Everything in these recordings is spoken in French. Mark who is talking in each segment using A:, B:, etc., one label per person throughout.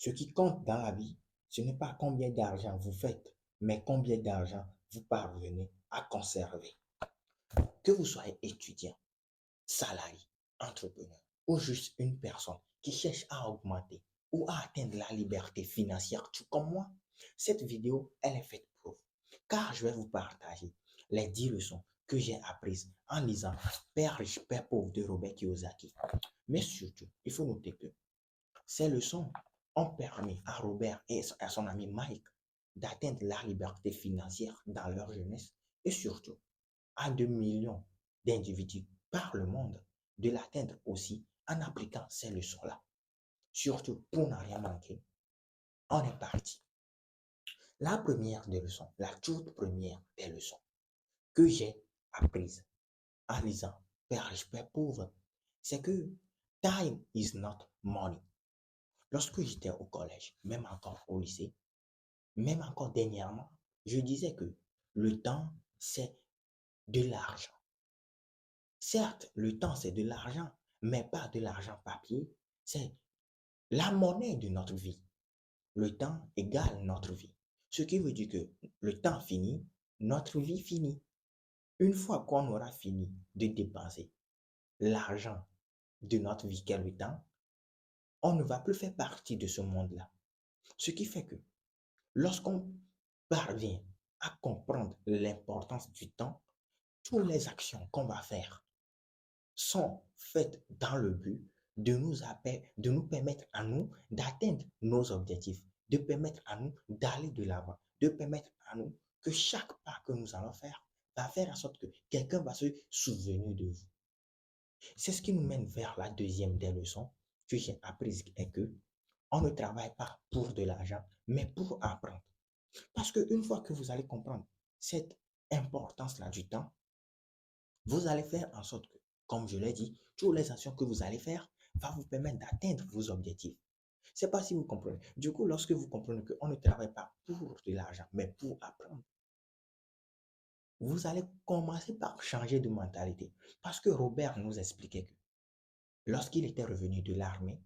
A: Ce qui compte dans la vie, ce n'est pas combien d'argent vous faites, mais combien d'argent vous parvenez à conserver. Que vous soyez étudiant, salarié, entrepreneur ou juste une personne qui cherche à augmenter ou à atteindre la liberté financière, tout comme moi, cette vidéo, elle est faite pour vous. Car je vais vous partager les 10 leçons que j'ai apprises en lisant Père riche, Père pauvre de Robert Kiyosaki. Mais surtout, il faut noter que ces leçons ont permis à Robert et à son ami Mike d'atteindre la liberté financière dans leur jeunesse et surtout à 2 millions d'individus par le monde de l'atteindre aussi en appliquant ces leçons-là. Surtout pour ne rien manquer, on est parti. La première des leçons, la toute première des leçons que j'ai apprises en lisant Père riche, Père pauvre, c'est que time is not money. Lorsque j'étais au collège, même encore au lycée, même encore dernièrement, je disais que le temps, c'est de l'argent. Certes, le temps, c'est de l'argent, mais pas de l'argent papier. C'est la monnaie de notre vie. Le temps égale notre vie. Ce qui veut dire que le temps finit, notre vie finit. Une fois qu'on aura fini de dépenser l'argent de notre vie qu'est le temps, on ne va plus faire partie de ce monde-là. Ce qui fait que lorsqu'on parvient à comprendre l'importance du temps, toutes les actions qu'on va faire sont faites dans le but de nous permettre à nous d'atteindre nos objectifs, de permettre à nous d'aller de l'avant, de permettre à nous que chaque pas que nous allons faire va faire en sorte que quelqu'un va se souvenir de vous. C'est ce qui nous mène vers la deuxième des leçons que j'ai apprises et que on ne travaille pas pour de l'argent, mais pour apprendre. Parce qu'une fois que vous allez comprendre cette importance-là du temps, vous allez faire en sorte que, comme je l'ai dit, toutes les actions que vous allez faire vont vous permettre d'atteindre vos objectifs. Je ne sais pas si vous comprenez. Du coup, lorsque vous comprenez qu'on ne travaille pas pour de l'argent, mais pour apprendre, vous allez commencer par changer de mentalité. Parce que Robert nous expliquait que lorsqu'il était revenu de l'armée,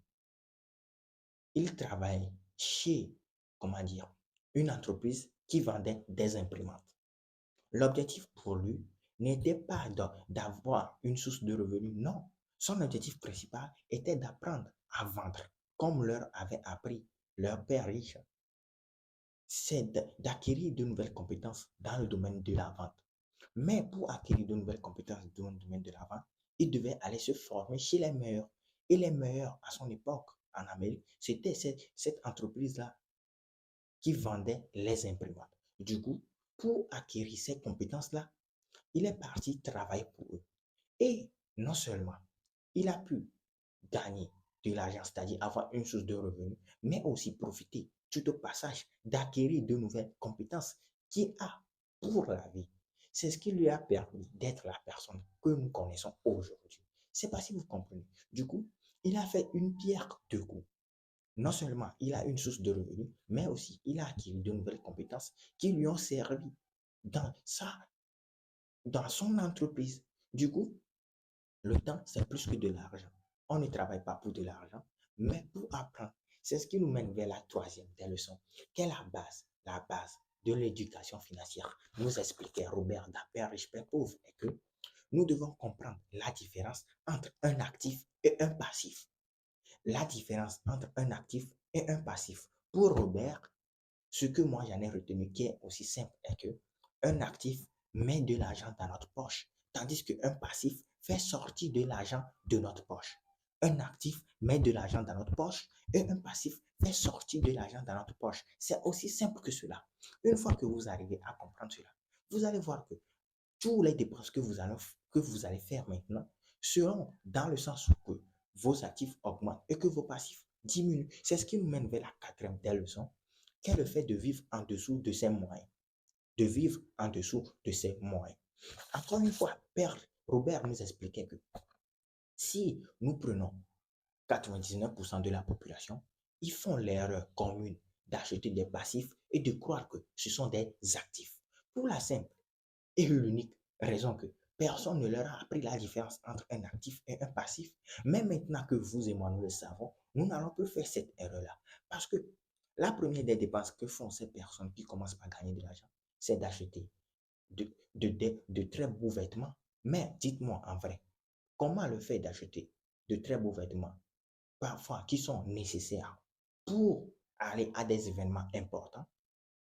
A: il travaillait chez, comment dire, une entreprise qui vendait des imprimantes. L'objectif pour lui n'était pas d'avoir une source de revenus, non. Son objectif principal était d'apprendre à vendre, comme leur avait appris leur père riche. C'est d'acquérir de nouvelles compétences dans le domaine de la vente. Mais pour acquérir de nouvelles compétences dans le domaine de la vente, il devait aller se former chez les meilleurs. Et les meilleurs à son époque en Amérique, c'était cette entreprise-là qui vendait les imprimantes. Du coup, pour acquérir ces compétences-là, il est parti travailler pour eux. Et non seulement il a pu gagner de l'argent, c'est-à-dire avoir une source de revenus, mais aussi profiter tout au passage d'acquérir de nouvelles compétences qu'il a pour la vie. C'est ce qui lui a permis d'être la personne que nous connaissons aujourd'hui. Je ne sais pas si vous comprenez. Du coup, il a fait une pierre deux coups. Non seulement il a une source de revenus, mais aussi il a acquis de nouvelles compétences qui lui ont servi dans dans son entreprise. Du coup, le temps, c'est plus que de l'argent. On ne travaille pas pour de l'argent, mais pour apprendre. C'est ce qui nous mène vers la troisième des leçons, qui est la base de l'éducation financière. Nous expliquait Robert d'Aper, riche, père pauvre, et que nous devons comprendre la différence entre un actif et un passif. La différence entre un actif et un passif. Pour Robert, ce que moi j'en ai retenu qui est aussi simple est que un actif met de l'argent dans notre poche, tandis qu'un passif fait sortir de l'argent de notre poche. Un actif met de l'argent dans notre poche et un passif fait sortir de l'argent dans notre poche. C'est aussi simple que cela. Une fois que vous arrivez à comprendre cela, vous allez voir que tous les dépenses que vous allez faire maintenant seront dans le sens où que vos actifs augmentent et que vos passifs diminuent. C'est ce qui nous mène vers la quatrième des leçons, qui est le fait de vivre en dessous de ses moyens. De vivre en dessous de ses moyens. Encore une fois, Père Robert nous expliquait que si nous prenons 99% de la population, ils font l'erreur commune d'acheter des passifs et de croire que ce sont des actifs. Pour la simple et l'unique raison que personne ne leur a appris la différence entre un actif et un passif. Mais maintenant que vous et moi nous le savons, nous n'allons plus faire cette erreur-là. Parce que la première des dépenses que font ces personnes qui commencent par gagner de l'argent, c'est d'acheter de très beaux vêtements. Mais dites-moi en vrai, comment le fait d'acheter de très beaux vêtements, parfois qui sont nécessaires pour aller à des événements importants,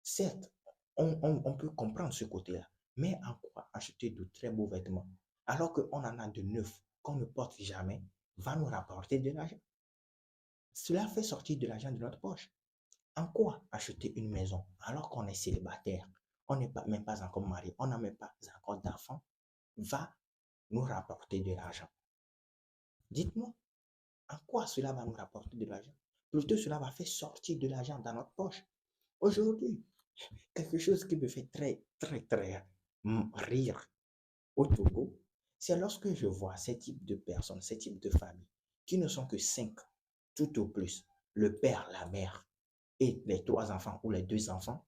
A: certes, on peut comprendre ce côté-là, mais en quoi acheter de très beaux vêtements alors qu'on en a de neufs qu'on ne porte jamais va nous rapporter de l'argent? Cela fait sortir de l'argent de notre poche. En quoi acheter une maison alors qu'on est célibataire, on n'est pas, même pas encore marié, on n'a même pas encore d'enfants, va nous rapporter de l'argent? Dites-moi, en quoi cela va nous rapporter de l'argent? Plutôt, cela va faire sortir de l'argent dans notre poche. Aujourd'hui, quelque chose qui me fait très rire au Togo, c'est lorsque je vois ces types de personnes, ces types de familles, qui ne sont que cinq, tout au plus, le père, la mère et les trois enfants ou les deux enfants,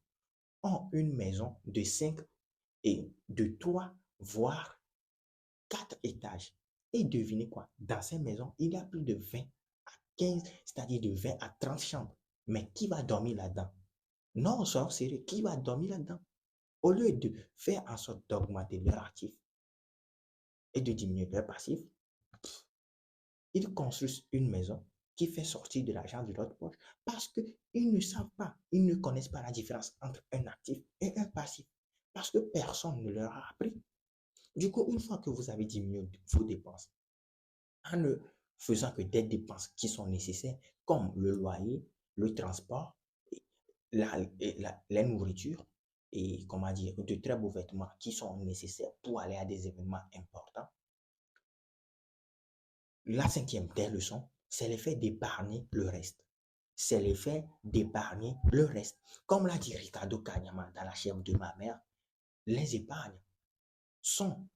A: ont une maison de cinq et de trois, voire quatre étages. Et devinez quoi? Dans ces maisons, il y a plus de 20 à 15, c'est-à-dire de 20 à 30 chambres. Mais qui va dormir là-dedans? Non, soyons sérieux, qui va dormir là-dedans? Au lieu de faire en sorte d'augmenter leur actif et de diminuer leur passif, ils construisent une maison qui fait sortir de l'argent de notre poche parce qu'ils ne savent pas, ils ne connaissent pas la différence entre un actif et un passif parce que personne ne leur a appris. Du coup, une fois que vous avez diminué vos dépenses en ne faisant que des dépenses qui sont nécessaires, comme le loyer, le transport, la nourriture et, comment dire, de très beaux vêtements qui sont nécessaires pour aller à des événements importants. La cinquième des leçons, c'est l'effet d'épargner le reste. C'est l'effet d'épargner le reste. Comme l'a dit Ricardo Kanyama dans La chèvre de ma mère, les épargnes sont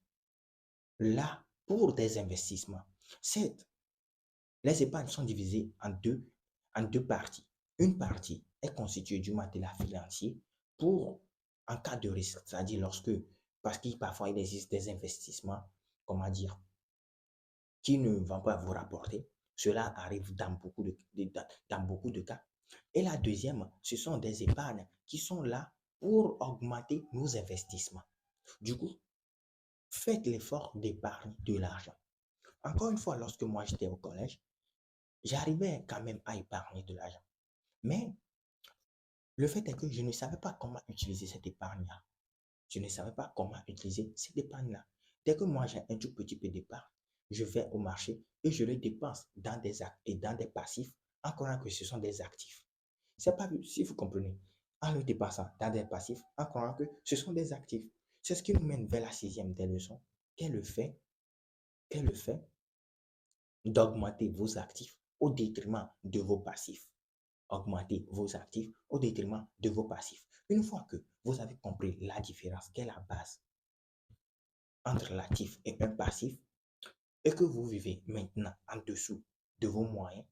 A: là pour des investissements. Certes, les épargnes sont divisées en deux parties. Une partie est constituée du matelas financier pour en cas de risque, c'est-à-dire lorsque, parce qu'il parfois il existe des investissements, comment dire, qui ne vont pas vous rapporter. Cela arrive dans beaucoup de cas. Et la deuxième, ce sont des épargnes qui sont là pour augmenter nos investissements. Du coup, faites l'effort d'épargner de l'argent. Encore une fois, lorsque moi j'étais au collège, j'arrivais quand même à épargner de l'argent. Mais le fait est que je ne savais pas comment utiliser cette épargne-là. Je ne savais pas comment utiliser cette épargne-là. Dès que moi j'ai un tout petit peu d'épargne, je vais au marché et je le dépense dans des actes et dans des passifs, en croyant que ce sont des actifs. C'est pas si vous comprenez. En le dépensant dans des passifs, en croyant que ce sont des actifs. C'est ce qui nous mène vers la sixième des leçons, qu'est le fait d'augmenter vos actifs au détriment de vos passifs. Augmenter vos actifs au détriment de vos passifs. Une fois que vous avez compris la différence, qu'est la base entre l'actif et un passif, et que vous vivez maintenant en dessous de vos moyens,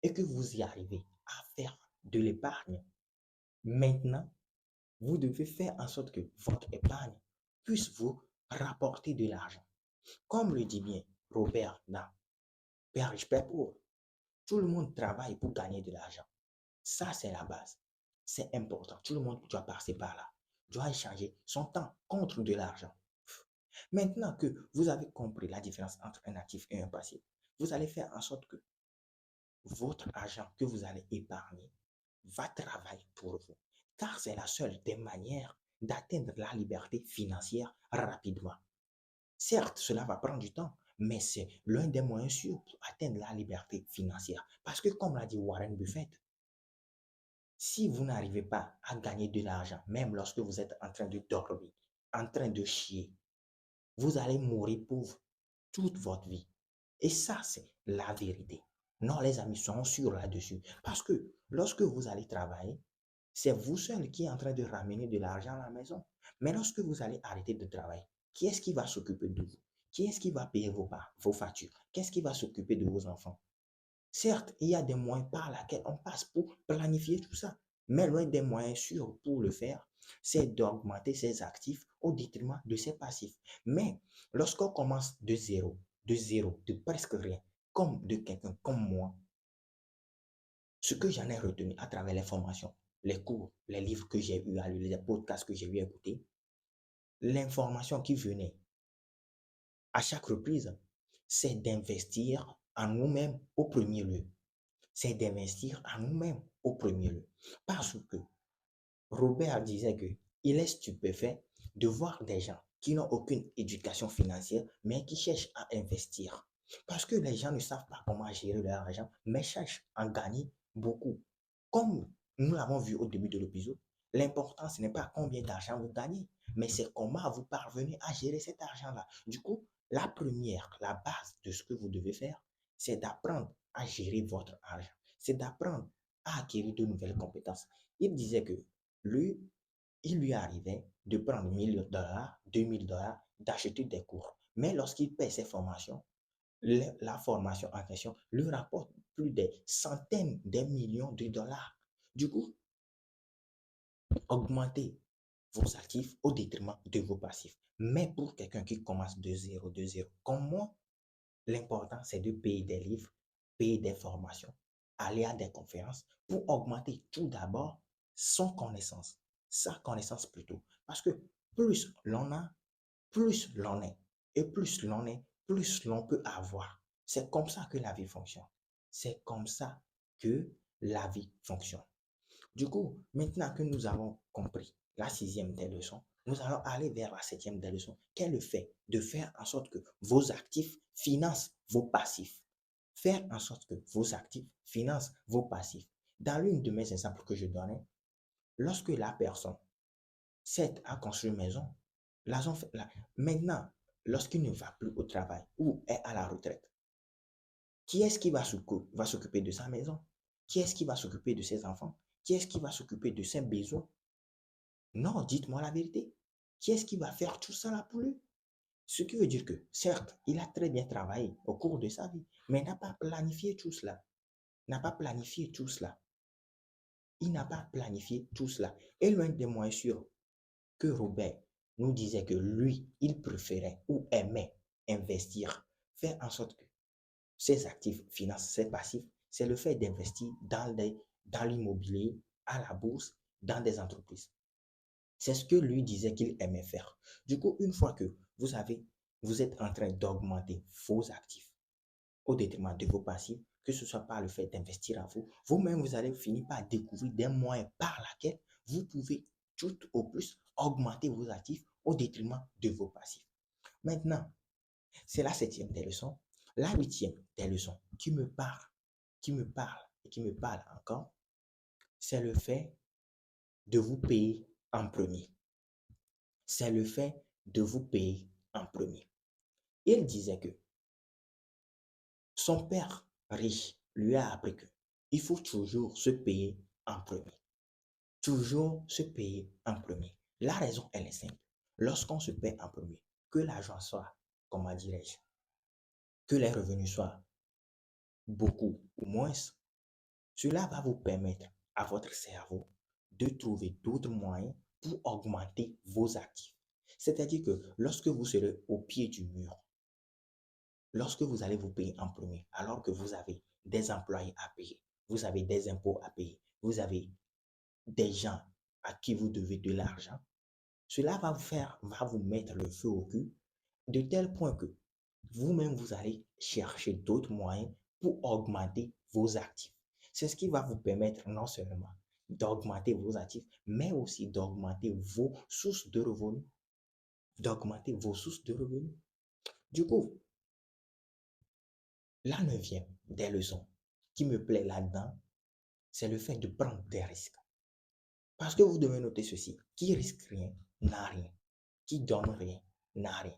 A: et que vous y arrivez à faire de l'épargne, maintenant, vous devez faire en sorte que votre épargne puisse vous rapporter de l'argent. Comme le dit bien Robert dans Père riche, Père pauvre, tout le monde travaille pour gagner de l'argent. Ça, c'est la base. C'est important. Tout le monde doit passer par là. Doit échanger son temps contre de l'argent. Maintenant que vous avez compris la différence entre un actif et un passif, vous allez faire en sorte que votre argent que vous allez épargner va travailler pour vous. Car c'est la seule des manières d'atteindre la liberté financière rapidement. Certes, cela va prendre du temps, mais c'est l'un des moyens sûrs pour atteindre la liberté financière. Parce que comme l'a dit Warren Buffett, si vous n'arrivez pas à gagner de l'argent, même lorsque vous êtes en train de dormir, en train de chier, vous allez mourir pauvre toute votre vie. Et ça, c'est la vérité. Non, les amis, sont sûrs là-dessus. Parce que lorsque vous allez travailler, c'est vous seul qui est en train de ramener de l'argent à la maison. Mais lorsque vous allez arrêter de travailler, qui est-ce qui va s'occuper de vous? Qui est-ce qui va payer vos factures? Qu'est-ce qui va s'occuper de vos enfants? Certes, il y a des moyens par lesquels on passe pour planifier tout ça. Mais l'un des moyens sûrs pour le faire, c'est d'augmenter ses actifs au détriment de ses passifs. Mais lorsqu'on commence de zéro, de presque rien, comme de quelqu'un comme moi, Ce que j'en ai retenu à travers les formations, les cours, les livres que j'ai eu à lire, les podcasts que j'ai eu à écouter, l'information qui venait à chaque reprise, c'est d'investir en nous-mêmes au premier lieu. C'est d'investir en nous-mêmes au premier lieu. Parce que Robert disait que il est stupéfait de voir des gens qui n'ont aucune éducation financière, mais qui cherchent à investir. Parce que les gens ne savent pas comment gérer leur argent, mais cherchent à en gagner beaucoup. Comme nous l'avons vu au début de l'épisode, l'important, ce n'est pas combien d'argent vous gagnez, mais c'est comment vous parvenez à gérer cet argent-là. Du coup, la base de ce que vous devez faire, c'est d'apprendre à gérer votre argent. C'est d'apprendre à acquérir de nouvelles compétences. Il disait que lui, il lui arrivait de prendre 1 000 $, 2 000 $, d'acheter des cours. Mais lorsqu'il paie ses formations, la formation en question lui rapporte plus de centaines de millions de dollars. Du coup, augmentez vos actifs au détriment de vos passifs. Mais pour quelqu'un qui commence de zéro, comme moi, l'important c'est de payer des livres, payer des formations, aller à des conférences pour augmenter tout d'abord son connaissance, sa connaissance plutôt. Parce que plus l'on a, plus l'on est. Et plus l'on est, plus l'on peut avoir. C'est comme ça que la vie fonctionne. C'est comme ça que la vie fonctionne. Du coup, maintenant que nous avons compris la sixième des leçons, nous allons aller vers la septième des leçons, qui est le fait de faire en sorte que vos actifs financent vos passifs. Faire en sorte que vos actifs financent vos passifs. Dans l'une de mes exemples que je donnais, lorsque la personne s'aide à construire une maison, maintenant, lorsqu'il ne va plus au travail ou est à la retraite, qui est-ce qui va s'occuper de sa maison? Qui est-ce qui va s'occuper de ses enfants? Qui est-ce qui va s'occuper de ses besoins? Non, dites-moi la vérité. Qui est-ce qui va faire tout ça là pour lui? Ce qui veut dire que, certes, il a très bien travaillé au cours de sa vie, mais n'a pas planifié tout cela. N'a pas planifié tout cela. Il n'a pas planifié tout cela. Et loin de moi sûr que Robert nous disait que lui, il préférait ou aimait investir, faire en sorte que ses actifs financent ses passifs, c'est le fait d'investir dans l'immobilier, à la bourse, dans des entreprises. C'est ce que lui disait qu'il aimait faire. Du coup, une fois que vous êtes en train d'augmenter vos actifs au détriment de vos passifs, que ce soit par le fait d'investir à vous, vous-même, vous allez finir par découvrir des moyens par lesquels vous pouvez tout au plus augmenter vos actifs au détriment de vos passifs. Maintenant, c'est la septième des leçons. La huitième des leçons qui me parle et qui me parle encore, c'est le fait de vous payer en premier. C'est le fait de vous payer en premier. Il disait que son père riche lui a appris que il faut toujours se payer en premier. Toujours se payer en premier. La raison, elle est simple. Lorsqu'on se paie en premier, que l'argent soit, comment dirais-je, que les revenus soient beaucoup ou moins, cela va vous permettre à votre cerveau de trouver d'autres moyens pour augmenter vos actifs. C'est-à-dire que lorsque vous serez au pied du mur, lorsque vous allez vous payer en premier, alors que vous avez des employés à payer, vous avez des impôts à payer, vous avez des gens à qui vous devez de l'argent, cela va vous mettre le feu au cul de tel point que vous-même, vous allez chercher d'autres moyens pour augmenter vos actifs. C'est ce qui va vous permettre non seulement d'augmenter vos actifs, mais aussi d'augmenter vos sources de revenus. D'augmenter vos sources de revenus. Du coup, la neuvième des leçons qui me plaît là-dedans, c'est le fait de prendre des risques. Parce que vous devez noter ceci, qui risque rien n'a rien, qui donne rien n'a rien.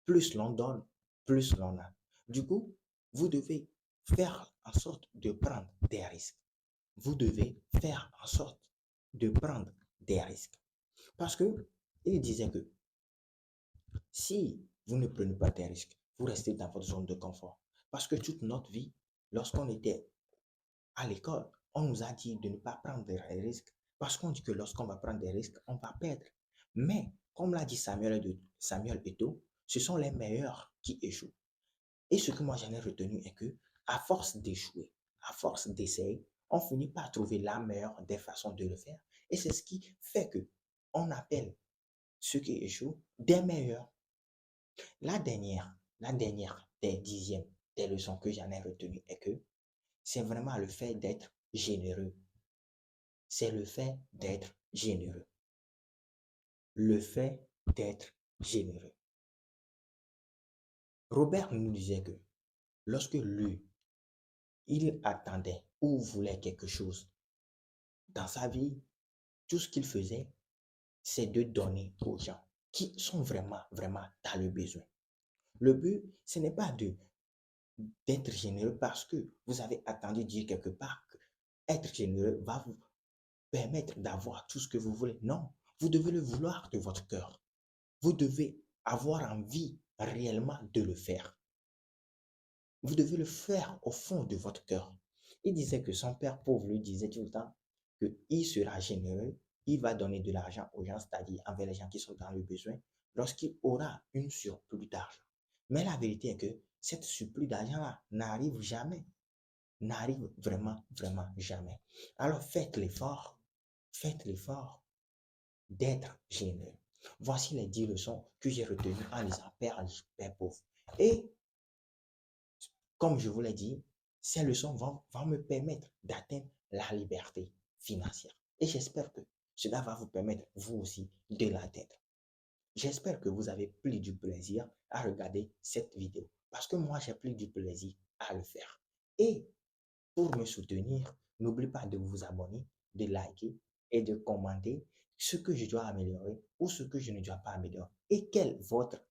A: Plus l'on donne, plus l'on a. Du coup, vous devez faire en sorte de prendre des risques. Vous devez faire en sorte de prendre des risques. Parce que il disait que si vous ne prenez pas des risques, vous restez dans votre zone de confort. Parce que toute notre vie, lorsqu'on était à l'école, on nous a dit de ne pas prendre des risques. Parce qu'on dit que lorsqu'on va prendre des risques, on va perdre. Mais, comme l'a dit Samuel Eto'o, ce sont les meilleurs qui échouent. Et ce que moi j'en ai retenu est que, à force d'échouer, à force d'essayer, on finit par trouver la meilleure des façons de le faire. Et c'est ce qui fait que on appelle ceux qui échouent des meilleurs. La dernière des dixièmes des leçons que j'en ai retenues est que c'est vraiment le fait d'être généreux. C'est le fait d'être généreux. Le fait d'être généreux. Robert nous disait que lorsque lui, il attendait ou voulait quelque chose dans sa vie, tout ce qu'il faisait, c'est de donner aux gens qui sont vraiment, vraiment dans le besoin. Le but, ce n'est pas d'être généreux parce que vous avez attendu dire quelque part que être généreux va vous permettre d'avoir tout ce que vous voulez. Non, vous devez le vouloir de votre cœur. Vous devez avoir envie réellement de le faire. Vous devez le faire au fond de votre cœur. Il disait que son père pauvre lui disait tout le temps qu'il sera généreux, il va donner de l'argent aux gens, c'est-à-dire envers les gens qui sont dans le besoin, lorsqu'il aura une surplus d'argent. Mais la vérité est que cette surplus d'argent-là n'arrive jamais, n'arrive vraiment, vraiment jamais. Alors faites l'effort d'être généreux. Voici les 10 leçons que j'ai retenues en lisant Père riche, Père pauvre. Et comme je vous l'ai dit, ces leçons vont me permettre d'atteindre la liberté financière. Et j'espère que cela va vous permettre, vous aussi, de l'atteindre. J'espère que vous avez pris du plaisir à regarder cette vidéo. Parce que moi, j'ai pris du plaisir à le faire. Et pour me soutenir, n'oubliez pas de vous abonner, de liker et de commenter ce que je dois améliorer ou ce que je ne dois pas améliorer. Et quelle est votre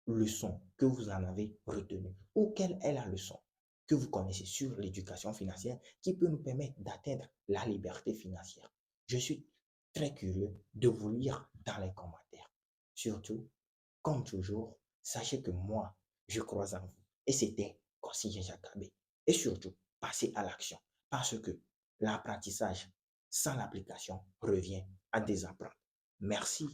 A: leçon que vous en avez retenue ou quelle est la leçon que vous connaissez sur l'éducation financière qui peut nous permettre d'atteindre la liberté financière. Je suis très curieux de vous lire dans les commentaires. Surtout, comme toujours, sachez que moi, je crois en vous. Et c'était Conseiller Jacques. Et surtout, passez à l'action parce que l'apprentissage sans l'application revient à désapprendre. Merci